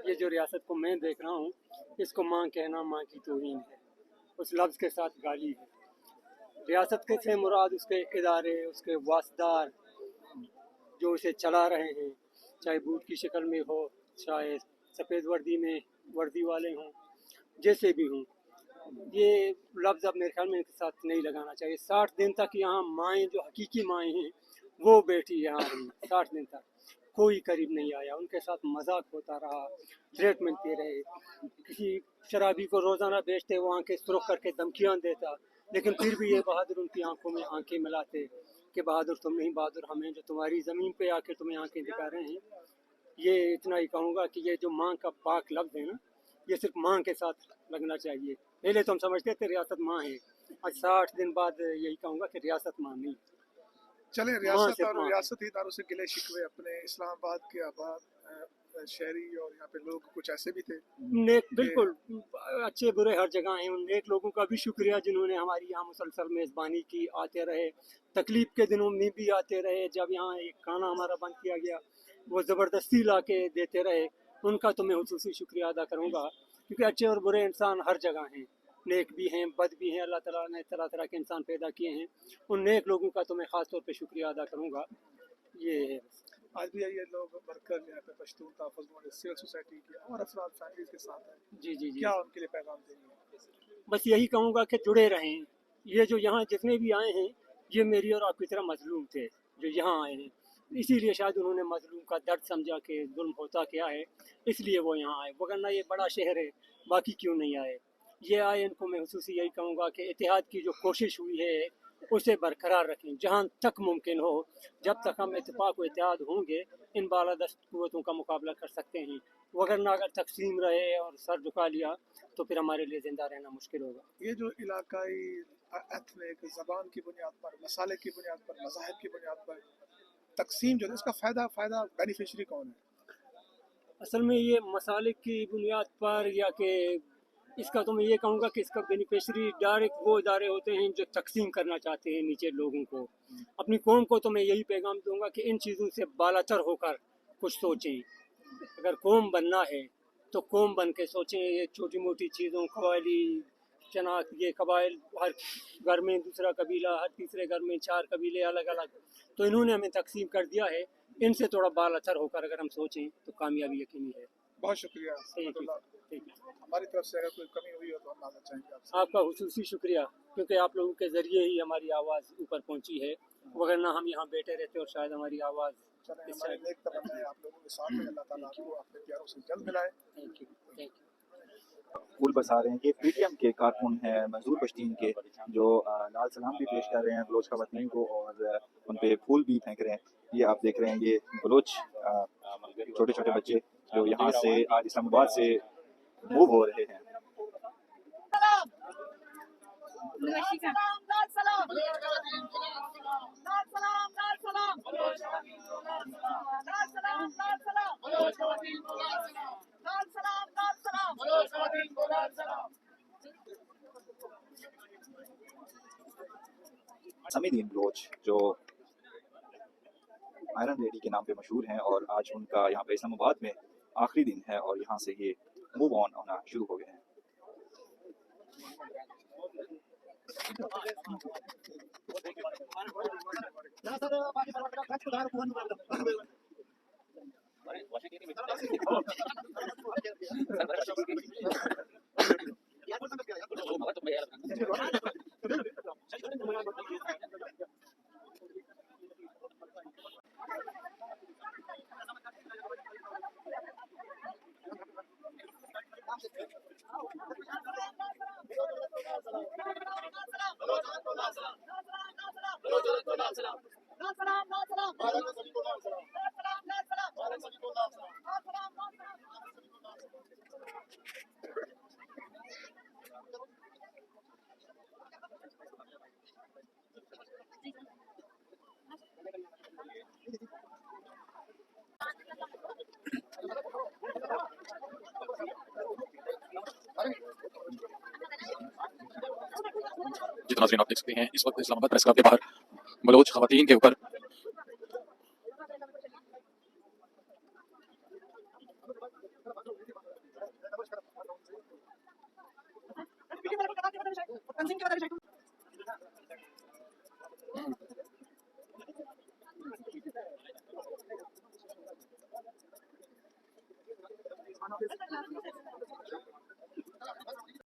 ये जो रियासत को मैं देख रहा हूँ, इसको माँ कहना माँ की तौहीन है, उस लफ्ज़ के साथ गाली है। रियासत के से मुराद उसके इदारे, उसके वास्दार जो उसे चला रहे हैं, चाहे बूट की शक्ल में हो, चाहे सफ़ेद वर्दी वाले हों, जैसे भी हों, ये लफ्ज़ अब मेरे ख्याल में इनके साथ नहीं लगाना चाहिए। 60 दिन तक यहाँ माएँ जो हकीकी माएँ हैं वो बैठी यहाँ रही, 60 दिन तक कोई करीब नहीं आया, उनके साथ मजाक होता रहा, थ्रेट मिलते रहे। किसी शराबी को रोज़ाना बेचते वो आंखें सुरख करके धमकियाँ देता, लेकिन फिर भी ये बहादुर उनकी आंखों में आंखें मिलाते कि बहादुर तुम नहीं, बहादुर हमें जो तुम्हारी ज़मीन पे आके तुम्हें आंखें दिखा रहे हैं। ये इतना ही कहूँगा कि ये जो माँ का पाक लफ्ज़ है ना, ये सिर्फ माँ के साथ लगना चाहिए। पहले तो हम समझते थे रियासत माँ है, आज 60 दिन बाद यही कहूँगा कि रियासत माँ नहीं। चले रियासत और रियासती इदारों से गिले शिकवे अपने इस्लामाबाद के आबाद शहरी और यहाँ पे लोग कुछ ऐसे भी थे नेक, बिल्कुल अच्छे बुरे हर जगह हैं। उन नेक लोगों का भी शुक्रिया जिन्होंने हमारी यहाँ मुसलसल मेज़बानी की, आते रहे, तकलीफ़ के दिनों में भी आते रहे। जब यहाँ एक खाना हमारा बंद किया गया वो ज़बरदस्ती ला के देते रहे, उनका तो मैं खुसूसी शुक्रिया अदा करूँगा, क्योंकि अच्छे और बुरे इंसान हर जगह हैं, नेक भी हैं, बद भी हैं। अल्लाह ताला ने तरह तरह के इंसान पैदा किए हैं, उन नेक लोगों का तो मैं ख़ास तौर पे शुक्रिया अदा करूँगा। ये है। आज भी ये लोग वर्कर यहाँ पे पश्तून तहफ़्फ़ुज़ बोर्ड सिविल सोसाइटी के और अफराद फैमिलीज़ के साथ हैं। जी, क्या उनके लिए पैगाम देंगे? बस यही कहूँगा कि जुड़े रहें। ये जो यहाँ जितने भी आए हैं, ये मेरी और आपकी तरह मजलूम थे जो यहाँ आए हैं, इसीलिए शायद उन्होंने मजलूम का दर्द समझा कि जुल्म होता क्या है, इसलिए वो यहाँ आए। वरना ये बड़ा शहर है, बाकी क्यों नहीं आए? ये आए, इनको मैं खुसूसी यही कहूँगा कि इत्तेहाद की जो कोशिश हुई है उसे बरकरार रखें जहाँ तक मुमकिन हो। जब तक हम इत्तेफाक व इत्तेहाद होंगे, इन बालादस्त कुव्वतों का मुकाबला कर सकते हैं। वगरना अगर तकसीम रहे और सर झुका लिया तो फिर हमारे लिए ज़िंदा रहना मुश्किल होगा। ये जो इलाकाई एथनिक ज़बान की बुनियाद पर, मसाले की बुनियाद पर, मज़ाहिब की बुनियाद पर तकसीम जो है, इसका फ़ायदा बेनिफिशरी कौन है? असल में ये मसाले की बुनियाद पर या कि इसका तो मैं ये कहूँगा कि इसका बेनिफिशरी डायरेक्ट वो इदारे होते हैं जो तकसीम करना चाहते हैं नीचे लोगों को। अपनी कौम को तो मैं यही पैगाम दूंगा कि इन चीज़ों से बालातर होकर कुछ सोचें। अगर कौम बनना है तो कौम बन के सोचें। ये छोटी मोटी चीज़ों, कबायली शनाख्त, ये कबाइल, हर घर में दूसरा कबीला, हर तीसरे घर में 4 कबीले अलग अलग, तो इन्होंने हमें तकसीम कर दिया है। इनसे थोड़ा बालातर होकर अगर हम सोचें तो कामयाबी यकीनी है। बहुत शुक्रिया। ठीक है। हमारी तरफ से अगर कोई कमी हुई हो तो हम माफ़ी चाहेंगे आपसे। आपका खुसूसी शुक्रिया, क्योंकि आप लोगों के ज़रिए ही हमारी आवाज़ ऊपर पहुंची है, वगरना हम यहाँ बैठे रहते और शायद हमारी आवाज़ हमारे नेक तमन्ना है आप लोगों के साथ में, अल्लाह ताला आपको अपने प्यारों से जल्द मिलाए। Thank you. फूल बरसा रहे हैं। ये पीटीएम के कारकुन हैं मंजूर बश्तीन के, जो लाल सलाम भी पेश कर रहे हैं बलोच खवातीन को और उन पे फूल भी फेंक रहे हैं। ये आप देख रहे हैं, ये बलोच छोटे छोटे बच्चे जो यहाँ से आज इस्लामाबाद से मूव हो रहे हैं। समीदीन बलोच जो आयरन लेडी के नाम पे मशहूर हैं, और आज उनका यहाँ पे इस्लामाबाद में आखिरी दिन है और यहाँ से ये मूव ऑन होना शुरू हो गए हैं। जितना नाज़रीन आप देख सकते हैं, इस वक्त इस्लामाबाद प्रेस क्लब के बाहर बलोच खवातीन के ऊपर